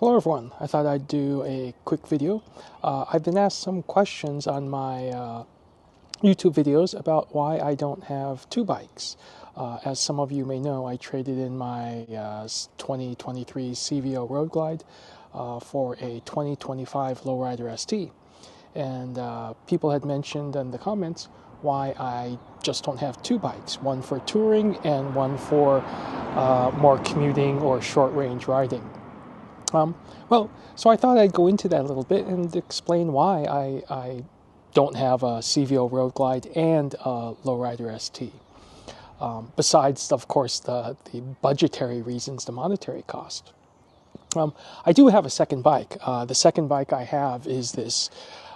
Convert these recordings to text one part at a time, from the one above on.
Hello everyone, I thought I'd do a quick video. I've been asked some questions on my YouTube videos about why I don't have two bikes. As some of you may know, I traded in my 2023 CVO Road Glide for a 2025 Lowrider ST. And people had mentioned in the comments why I just don't have two bikes, one for touring and one for more commuting or short range riding. So I thought I'd go into that a little bit and explain why I don't have a CVO Road Glide and a Lowrider ST. Besides, of course, the budgetary reasons, the monetary cost. I do have a second bike. The second bike I have is this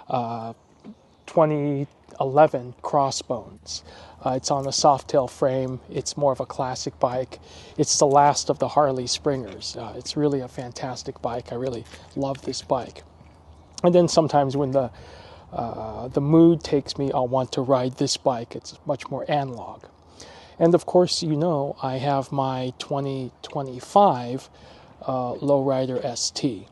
2011 Crossbones. It's on a Softail frame. It's more of a classic bike. It's the last of the Harley Springers. It's really a fantastic bike. I really love this bike. And then sometimes when the mood takes me, I'll want to ride this bike. It's much more analog. And of course, you know, I have my 2025 Lowrider ST.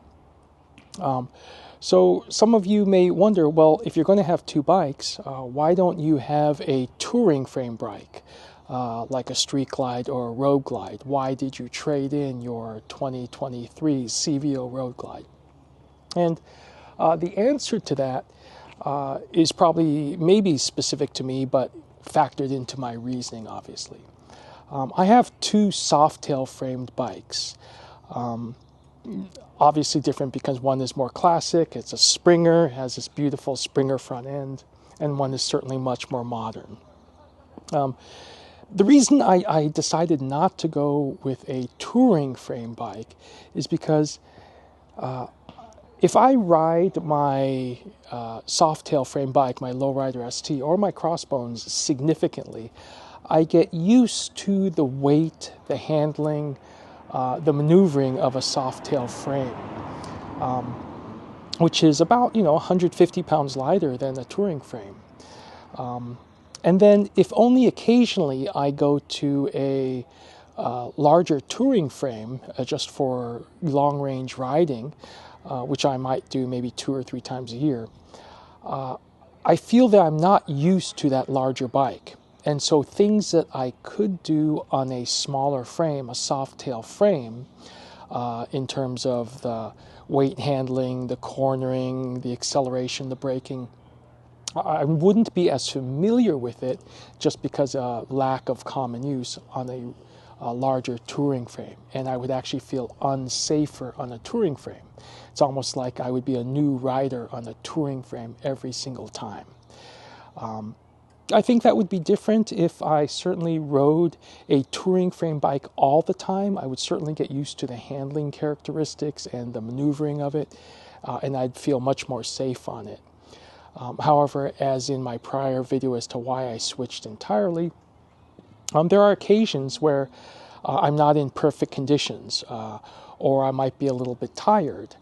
So some of you may wonder, well, if you're going to have two bikes, why don't you have a touring frame bike, like a Street Glide or a Road Glide? Why did you trade in your 2023 CVO Road Glide? And the answer to that is probably maybe specific to me, but factored into my reasoning, obviously. I have two Softail framed bikes. Obviously different because one is more classic, it's a Springer, has this beautiful Springer front end, and one is certainly much more modern. The reason I decided not to go with a touring frame bike is because if I ride my Softail frame bike, my Lowrider ST, or my Crossbones significantly, I get used to the weight, the handling, the maneuvering of a Softail frame, which is about 150 pounds lighter than a touring frame. And then if only occasionally I go to a larger touring frame just for long range riding, which I might do maybe 2 or 3 times a year, I feel that I'm not used to that larger bike. And so things that I could do on a smaller frame, a Softail frame, in terms of the weight handling, the cornering, the acceleration, the braking, I wouldn't be as familiar with it just because of lack of common use on a larger touring frame. And I would actually feel unsafer on a touring frame. It's almost like I would be a new rider on a touring frame every single time. I think that would be different if I certainly rode a touring frame bike all the time. I would certainly get used to the handling characteristics and the maneuvering of it, and I'd feel much more safe on it. However, as in my prior video as to why I switched entirely, there are occasions where I'm not in perfect conditions, or I might be a little bit tired.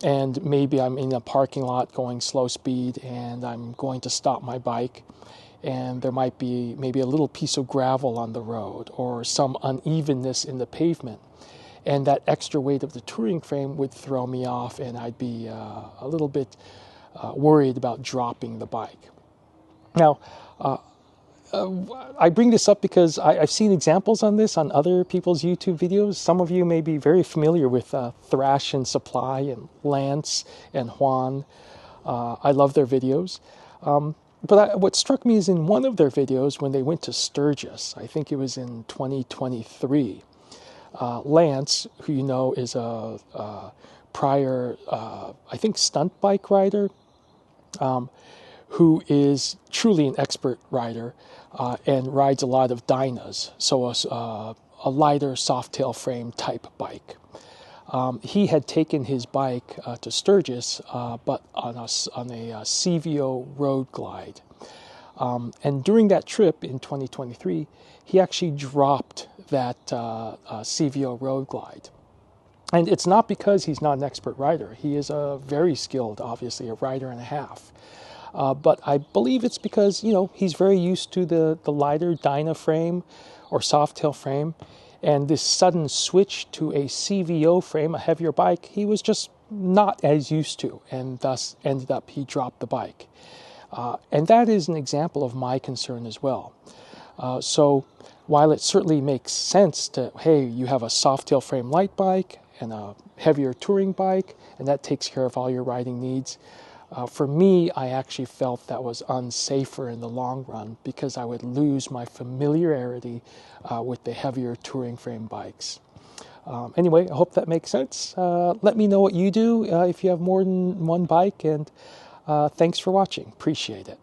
And maybe I'm in a parking lot going slow speed and I'm going to stop my bike, and there might be maybe a little piece of gravel on the road or some unevenness in the pavement, and that extra weight of the touring frame would throw me off, and I'd be a little bit worried about dropping the bike. Now, I bring this up because I've seen examples on this on other people's YouTube videos. Some of you may be very familiar with Thrash and Supply and Lance and Juan. I love their videos. But what struck me is in one of their videos when they went to Sturgis, I think it was in 2023, Lance, who you know is a prior, I think, stunt bike rider, who is truly an expert rider and rides a lot of Dynas, so a lighter Softail frame type bike. He had taken his bike to Sturgis, but on a CVO Road Glide. And during that trip in 2023, he actually dropped that CVO Road Glide. And it's not because he's not an expert rider. He is a very skilled, obviously, a rider and a half. But I believe it's because, he's very used to the lighter Dyna frame or Softail frame, And this sudden switch to a CVO frame, a heavier bike, he was just not as used to, and thus ended up he dropped the bike. And that is an example of my concern as well. So while it certainly makes sense to, hey, you have a Softail frame light bike and a heavier touring bike, and that takes care of all your riding needs, for me, I actually felt that was unsafer in the long run because I would lose my familiarity with the heavier touring frame bikes. Anyway, I hope that makes sense. Let me know what you do if you have more than one bike, and thanks for watching. Appreciate it.